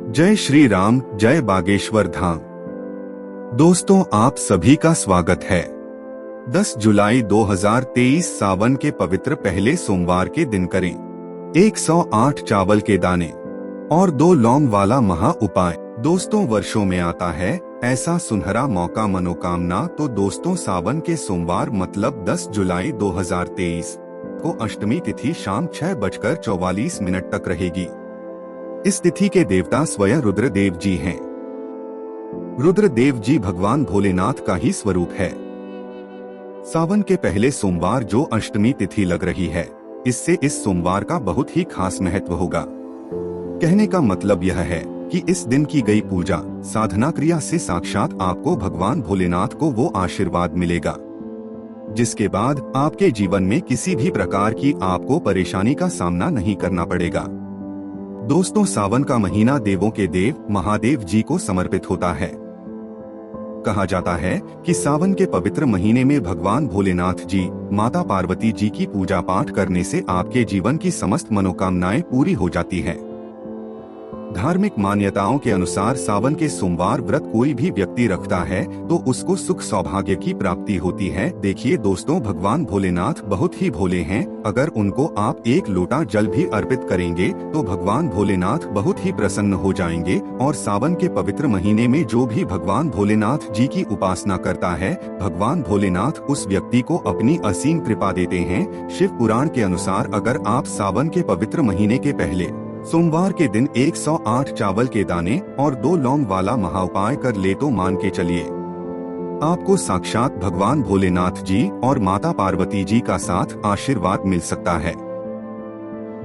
जय श्री राम, जय बागेश्वर धाम। दोस्तों, आप सभी का स्वागत है। 10 जुलाई 2023 सावन के पवित्र पहले सोमवार के दिन करें 108 चावल के दाने और 2 लौंग वाला महा उपाय। दोस्तों, वर्षों में आता है ऐसा सुनहरा मौका मनोकामना। तो दोस्तों, सावन के सोमवार मतलब 10 जुलाई 2023 को अष्टमी तिथि शाम 6:44 तक रहेगी। इस तिथि के देवता स्वयं रुद्रदेव जी हैं। रुद्रदेव जी भगवान भोलेनाथ का ही स्वरूप है। सावन के पहले सोमवार जो अष्टमी तिथि लग रही है, इससे इस सोमवार का बहुत ही खास महत्व होगा। कहने का मतलब यह है कि इस दिन की गई पूजा साधना क्रिया से साक्षात आपको भगवान भोलेनाथ को वो आशीर्वाद मिलेगा, जिसके बाद आपके जीवन में किसी भी प्रकार की आपको परेशानी का सामना नहीं करना पड़ेगा। दोस्तों, सावन का महीना देवों के देव महादेव जी को समर्पित होता है। कहा जाता है कि सावन के पवित्र महीने में भगवान भोलेनाथ जी, माता पार्वती जी की पूजा पाठ करने से आपके जीवन की समस्त मनोकामनाएं पूरी हो जाती हैं। धार्मिक मान्यताओं के अनुसार सावन के सोमवार व्रत कोई भी व्यक्ति रखता है तो उसको सुख सौभाग्य की प्राप्ति होती है। देखिए दोस्तों, भगवान भोलेनाथ बहुत ही भोले हैं। अगर उनको आप 1 लोटा जल भी अर्पित करेंगे तो भगवान भोलेनाथ बहुत ही प्रसन्न हो जाएंगे। और सावन के पवित्र महीने में जो भी भगवान भोलेनाथ जी की उपासना करता है, भगवान भोलेनाथ उस व्यक्ति को अपनी असीम कृपा देते हैं। शिव पुराण के अनुसार अगर आप सावन के पवित्र महीने के पहले सोमवार के दिन 108 चावल के दाने और 2 लौंग वाला महाउपाय कर ले तो मान के चलिए आपको साक्षात भगवान भोलेनाथ जी और माता पार्वती जी का साथ आशीर्वाद मिल सकता है,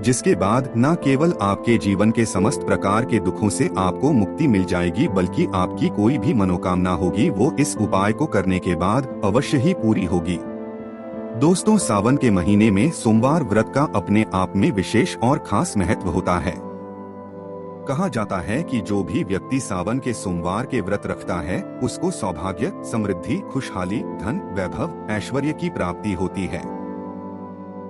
जिसके बाद न केवल आपके जीवन के समस्त प्रकार के दुखों से आपको मुक्ति मिल जाएगी, बल्कि आपकी कोई भी मनोकामना होगी वो इस उपाय को करने के बाद अवश्य ही पूरी होगी। दोस्तों, सावन के महीने में सोमवार व्रत का अपने आप में विशेष और खास महत्व होता है। कहा जाता है कि जो भी व्यक्ति सावन के सोमवार के व्रत रखता है उसको सौभाग्य, समृद्धि, खुशहाली, धन, वैभव, ऐश्वर्य की प्राप्ति होती है।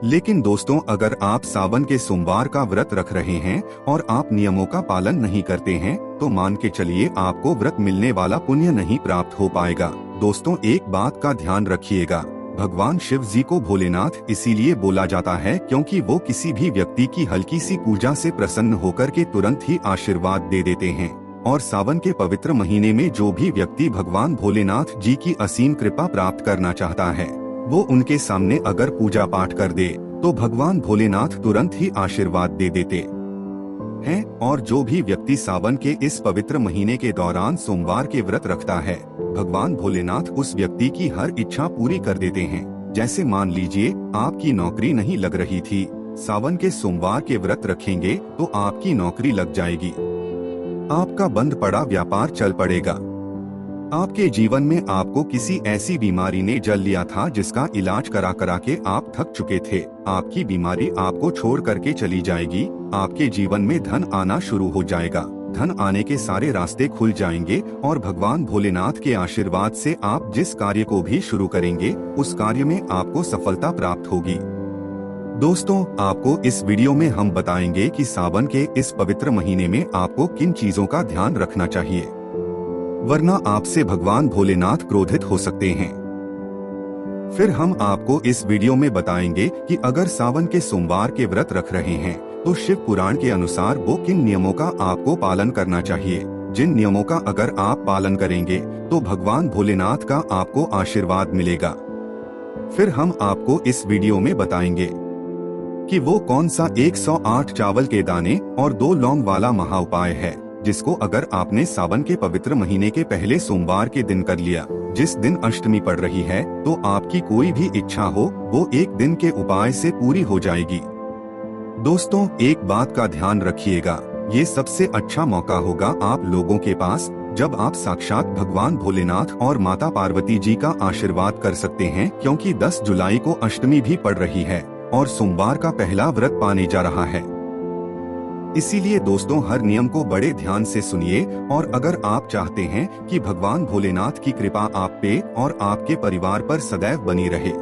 लेकिन दोस्तों, अगर आप सावन के सोमवार का व्रत रख रहे हैं और आप नियमों का पालन नहीं करते हैं तो मान के चलिए आपको व्रत मिलने वाला पुण्य नहीं प्राप्त हो पाएगा। दोस्तों, एक बात का ध्यान रखिएगा, भगवान शिव जी को भोलेनाथ इसीलिए बोला जाता है क्योंकि वो किसी भी व्यक्ति की हल्की सी पूजा से प्रसन्न होकर के तुरंत ही आशीर्वाद दे देते हैं। और सावन के पवित्र महीने में जो भी व्यक्ति भगवान भोलेनाथ जी की असीम कृपा प्राप्त करना चाहता है, वो उनके सामने अगर पूजा पाठ कर दे तो भगवान भोलेनाथ तुरंत ही आशीर्वाद दे देते हैं। और जो भी व्यक्ति सावन के इस पवित्र महीने के दौरान सोमवार के व्रत रखता है, भगवान भोलेनाथ उस व्यक्ति की हर इच्छा पूरी कर देते हैं। जैसे मान लीजिए आपकी नौकरी नहीं लग रही थी, सावन के सोमवार के व्रत रखेंगे तो आपकी नौकरी लग जाएगी, आपका बंद पड़ा व्यापार चल पड़ेगा। आपके जीवन में आपको किसी ऐसी बीमारी ने जल लिया था जिसका इलाज करा करा के आप थक चुके थे, आपकी बीमारी आपको छोड़ करके चली जाएगी। आपके जीवन में धन आना शुरू हो जाएगा, धन आने के सारे रास्ते खुल जाएंगे और भगवान भोलेनाथ के आशीर्वाद से आप जिस कार्य को भी शुरू करेंगे उस कार्य में आपको सफलता प्राप्त होगी। दोस्तों, आपको इस वीडियो में हम बताएंगे कि सावन के इस पवित्र महीने में आपको किन चीजों का ध्यान रखना चाहिए, वरना आपसे भगवान भोलेनाथ क्रोधित हो सकते हैं। फिर हम आपको इस वीडियो में बताएंगे कि अगर सावन के सोमवार के व्रत रख रहे हैं तो शिव पुराण के अनुसार वो किन नियमों का आपको पालन करना चाहिए, जिन नियमों का अगर आप पालन करेंगे तो भगवान भोलेनाथ का आपको आशीर्वाद मिलेगा। फिर हम आपको इस वीडियो में बताएंगे कि वो कौन सा 108 चावल के दाने और 2 लौंग वाला महाउपाय है, जिसको अगर आपने सावन के पवित्र महीने के पहले सोमवार के दिन कर लिया, जिस दिन अष्टमी पड़ रही है, तो आपकी कोई भी इच्छा हो वो 1 दिन के उपाय से पूरी हो जाएगी। दोस्तों, एक बात का ध्यान रखिएगा, ये सबसे अच्छा मौका होगा आप लोगों के पास जब आप साक्षात भगवान भोलेनाथ और माता पार्वती जी का आशीर्वाद कर सकते हैं, क्योंकि 10 जुलाई को अष्टमी भी पड़ रही है और सोमवार का पहला व्रत पाने जा रहा है। इसीलिए दोस्तों, हर नियम को बड़े ध्यान से सुनिए। और अगर आप चाहते हैं कि भगवान भोलेनाथ की कृपा आप पे और आपके परिवार पर सदैव बनी रहे,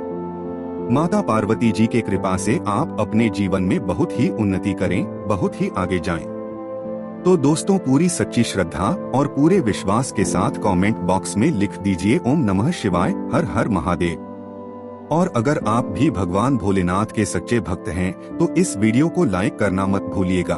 माता पार्वती जी के कृपा से आप अपने जीवन में बहुत ही उन्नति करें, बहुत ही आगे जाएं। तो दोस्तों पूरी सच्ची श्रद्धा और पूरे विश्वास के साथ कमेंट बॉक्स में लिख दीजिए ओम नमः शिवाय, हर हर महादेव। और अगर आप भी भगवान भोलेनाथ के सच्चे भक्त हैं तो इस वीडियो को लाइक करना मत भूलिएगा।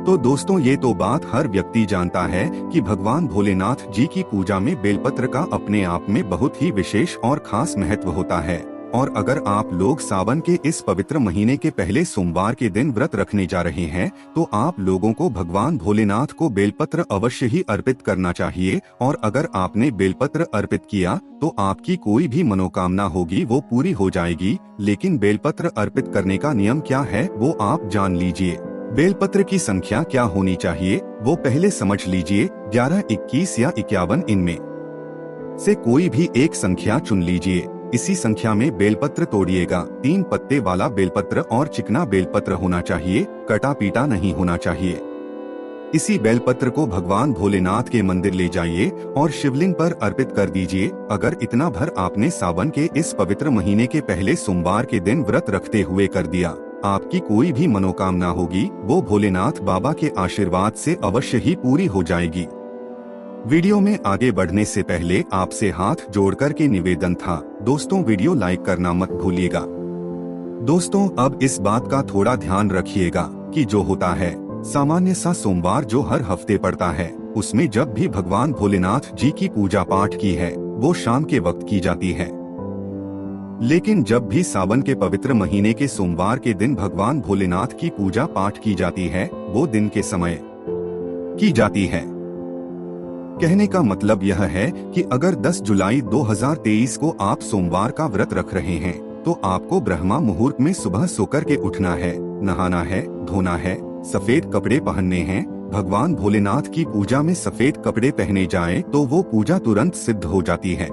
तो दोस्तों ये तो बात हर व्यक्ति जानता है कि भगवान भोलेनाथ जी की पूजा में बेलपत्र का अपने आप में बहुत ही विशेष और खास महत्व होता है। और अगर आप लोग सावन के इस पवित्र महीने के पहले सोमवार के दिन व्रत रखने जा रहे हैं तो आप लोगों को भगवान भोलेनाथ को बेलपत्र अवश्य ही अर्पित करना चाहिए। और अगर आपने बेलपत्र अर्पित किया तो आपकी कोई भी मनोकामना होगी वो पूरी हो जाएगी। लेकिन बेलपत्र अर्पित करने का नियम क्या है वो आप जान लीजिए। बेलपत्र की संख्या क्या होनी चाहिए वो पहले समझ लीजिए। 11, 21 या 51 इनमें से कोई भी एक संख्या चुन लीजिए। इसी संख्या में बेलपत्र तोड़िएगा। 3 पत्ते वाला बेलपत्र और चिकना बेलपत्र होना चाहिए, कटा पीटा नहीं होना चाहिए। इसी बेलपत्र को भगवान भोलेनाथ के मंदिर ले जाइए और शिवलिंग पर अर्पित कर दीजिए। अगर इतना भर आपने सावन के इस पवित्र महीने के पहले सोमवार के दिन व्रत रखते हुए कर दिया, आपकी कोई भी मनोकामना होगी वो भोलेनाथ बाबा के आशीर्वाद से अवश्य ही पूरी हो जाएगी। वीडियो में आगे बढ़ने से पहले आपसे हाथ जोड़कर के निवेदन था दोस्तों वीडियो लाइक करना मत भूलिएगा। दोस्तों अब इस बात का थोड़ा ध्यान रखिएगा कि जो होता है सामान्य सा सोमवार जो हर हफ्ते पड़ता है उसमें जब भी भगवान भोलेनाथ जी की पूजा पाठ की है वो शाम के वक्त की जाती है। लेकिन जब भी सावन के पवित्र महीने के सोमवार के दिन भगवान भोलेनाथ की पूजा पाठ की जाती है वो दिन के समय की जाती है। कहने का मतलब यह है कि अगर 10 जुलाई 2023 को आप सोमवार का व्रत रख रहे हैं तो आपको ब्रह्मा मुहूर्त में सुबह सोकर के उठना है, नहाना है, धोना है, सफेद कपड़े पहनने हैं। भगवान भोलेनाथ की पूजा में सफेद कपड़े पहने जाएं तो वो पूजा तुरंत सिद्ध हो जाती है।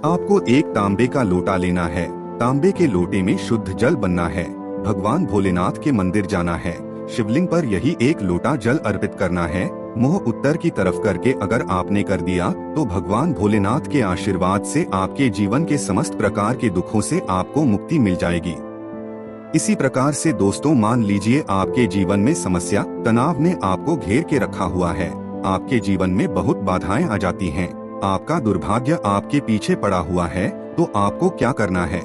आपको एक तांबे का लोटा लेना है, तांबे के लोटे में शुद्ध जल बनना है, भगवान भोलेनाथ के मंदिर जाना है, शिवलिंग पर यही एक लोटा जल अर्पित करना है। मुंह उत्तर की तरफ करके अगर आपने कर दिया तो भगवान भोलेनाथ के आशीर्वाद से आपके जीवन के समस्त प्रकार के दुखों से आपको मुक्ति मिल जाएगी। इसी प्रकार से दोस्तों मान लीजिए आपके जीवन में समस्या तनाव ने आपको घेर के रखा हुआ है, आपके जीवन में बहुत बाधाएं आ जाती हैं, आपका दुर्भाग्य आपके पीछे पड़ा हुआ है, तो आपको क्या करना है।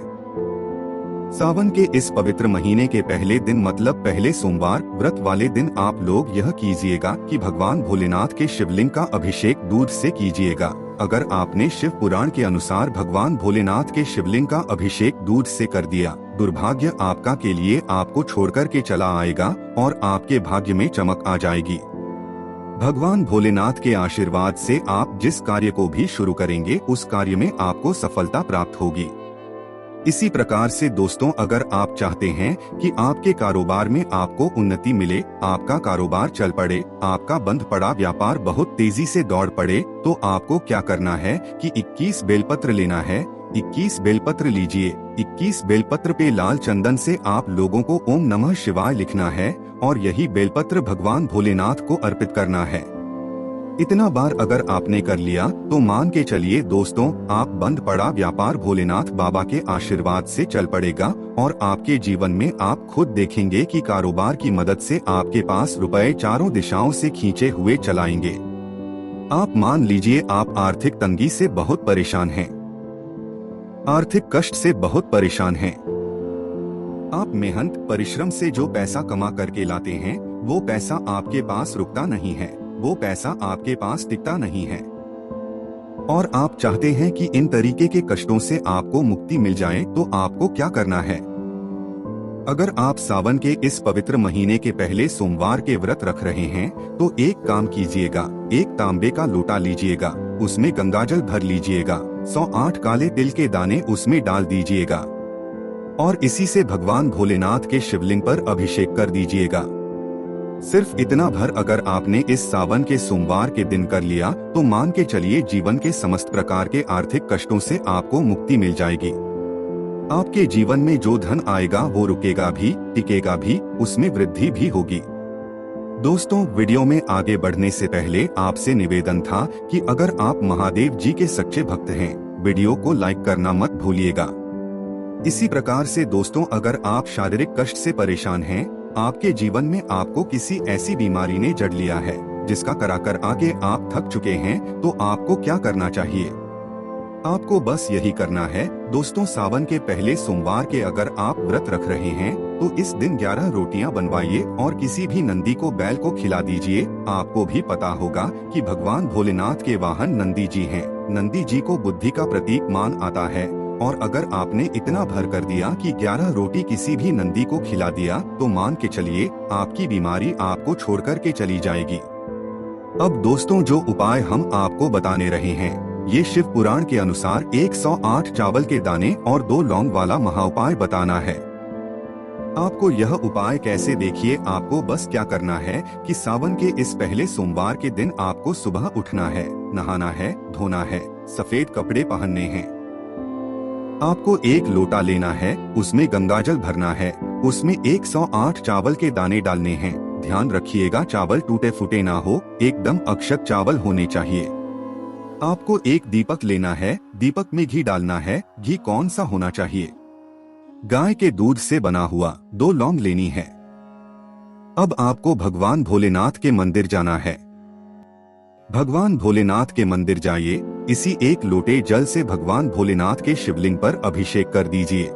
सावन के इस पवित्र महीने के पहले दिन मतलब पहले सोमवार व्रत वाले दिन आप लोग यह कीजिएगा कि भगवान भोलेनाथ के शिवलिंग का अभिषेक दूध से कीजिएगा। अगर आपने शिव पुराण के अनुसार भगवान भोलेनाथ के शिवलिंग का अभिषेक दूध से कर दिया, दुर्भाग्य आपका के लिए आपको छोड़कर के चला आएगा और आपके भाग्य में चमक आ जाएगी। भगवान भोलेनाथ के आशीर्वाद से आप जिस कार्य को भी शुरू करेंगे उस कार्य में आपको सफलता प्राप्त होगी। इसी प्रकार से दोस्तों अगर आप चाहते हैं कि आपके कारोबार में आपको उन्नति मिले, आपका कारोबार चल पड़े, आपका बंद पड़ा व्यापार बहुत तेजी से दौड़ पड़े, तो आपको क्या करना है कि 21 बेलपत्र लेना है। 21 बेलपत्र लीजिए। 21 बेलपत्र पे लाल चंदन से आप लोगों को ओम नमः शिवाय लिखना है और यही बेलपत्र भगवान भोलेनाथ को अर्पित करना है। इतना बार अगर आपने कर लिया तो मान के चलिए दोस्तों आप बंद पड़ा व्यापार भोलेनाथ बाबा के आशीर्वाद से चल पड़ेगा और आपके जीवन में आप खुद देखेंगे कि कारोबार की मदद से आपके पास रुपए चारों दिशाओं से खींचे हुए चलाएंगे। आप मान लीजिए आप आर्थिक तंगी से बहुत परेशान हैं, आर्थिक कष्ट से बहुत परेशान हैं। आप मेहनत परिश्रम से जो पैसा कमा करके लाते हैं वो पैसा आपके पास रुकता नहीं है, वो पैसा आपके पास टिकता नहीं है और आप चाहते हैं कि इन तरीके के कष्टों से आपको मुक्ति मिल जाए, तो आपको क्या करना है। अगर आप सावन के इस पवित्र महीने के पहले सोमवार के व्रत रख रहे हैं तो एक काम कीजिएगा, एक तांबे का लोटा लीजिएगा, उसमें गंगाजल भर लीजिएगा, 108 काले तिल के दाने उसमें डाल दीजिएगा और इसी से भगवान भोलेनाथ के शिवलिंग पर अभिषेक कर दीजिएगा। सिर्फ इतना भर अगर आपने इस सावन के सोमवार के दिन कर लिया तो मान के चलिए जीवन के समस्त प्रकार के आर्थिक कष्टों से आपको मुक्ति मिल जाएगी। आपके जीवन में जो धन आएगा वो रुकेगा भी, टिकेगा भी, उसमें वृद्धि भी होगी। दोस्तों वीडियो में आगे बढ़ने से पहले आपसे निवेदन था कि अगर आप महादेव जी के सच्चे भक्त हैं, वीडियो को लाइक करना मत भूलिएगा। इसी प्रकार से दोस्तों अगर आप शारीरिक कष्ट से परेशान हैं, आपके जीवन में आपको किसी ऐसी बीमारी ने जड़ लिया है जिसका कराकर आगे आप थक चुके हैं, तो आपको क्या करना चाहिए? आपको बस यही करना है दोस्तों। सावन के पहले सोमवार के अगर आप व्रत रख रहे हैं तो इस दिन 11 रोटियां बनवाइए और किसी भी नंदी को बैल को खिला दीजिए। आपको भी पता होगा कि भगवान भोलेनाथ के वाहन नंदी जी हैं। नंदी जी को बुद्धि का प्रतीक मान आता है, और अगर आपने इतना भर कर दिया कि 11 रोटी किसी भी नंदी को खिला दिया तो मान के चलिए आपकी बीमारी आपको छोड़ कर के चली जाएगी। अब दोस्तों, जो उपाय हम आपको बताने रहे हैं ये शिव पुराण के अनुसार 108 चावल के दाने और 2 लौंग वाला महाउपाय बताना है। आपको यह उपाय कैसे, देखिए आपको बस क्या करना है कि सावन के इस पहले सोमवार के दिन आपको सुबह उठना है, नहाना है, धोना है, सफेद कपड़े पहनने हैं। आपको 1 लोटा लेना है, उसमें गंगाजल भरना है, उसमें 108 चावल के दाने डालने हैं। ध्यान रखिएगा चावल टूटे फूटे ना हो, एकदम अक्षत चावल होने चाहिए। आपको 1 दीपक लेना है, दीपक में घी डालना है। घी कौन सा होना चाहिए? गाय के दूध से बना हुआ। 2 लौंग लेनी है। अब आपको भगवान भोलेनाथ के मंदिर जाना है। भगवान भोलेनाथ के मंदिर जाइए, इसी 1 लोटे जल से भगवान भोलेनाथ के शिवलिंग पर अभिषेक कर दीजिए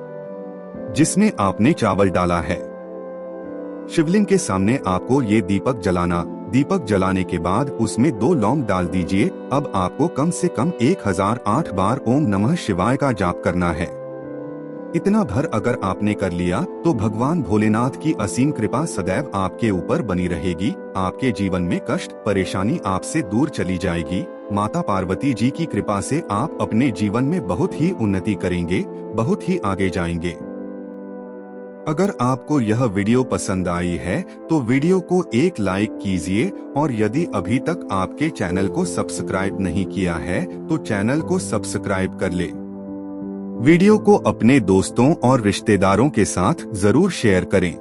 जिसमें आपने चावल डाला है। शिवलिंग के सामने आपको ये दीपक जलाना। दीपक जलाने के बाद उसमें 2 लौंग डाल दीजिए। अब आपको कम से कम 1008 बार ओम नमः शिवाय का जाप करना है। इतना भर अगर आपने कर लिया तो भगवान भोलेनाथ की असीम कृपा सदैव आपके ऊपर बनी रहेगी। आपके जीवन में कष्ट परेशानी आपसे दूर चली जाएगी। माता पार्वती जी की कृपा से आप अपने जीवन में बहुत ही उन्नति करेंगे, बहुत ही आगे जाएंगे। अगर आपको यह वीडियो पसंद आई है तो वीडियो को एक लाइक कीजिए, और यदि अभी तक आपके चैनल को सब्सक्राइब नहीं किया है तो चैनल को सब्सक्राइब कर ले। वीडियो को अपने दोस्तों और रिश्तेदारों के साथ जरूर शेयर करें।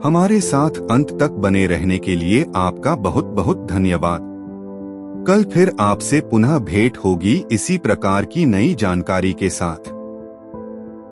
हमारे साथ अंत तक बने रहने के लिए आपका बहुत बहुत धन्यवाद। कल फिर आपसे पुनः भेंट होगी इसी प्रकार की नई जानकारी के साथ।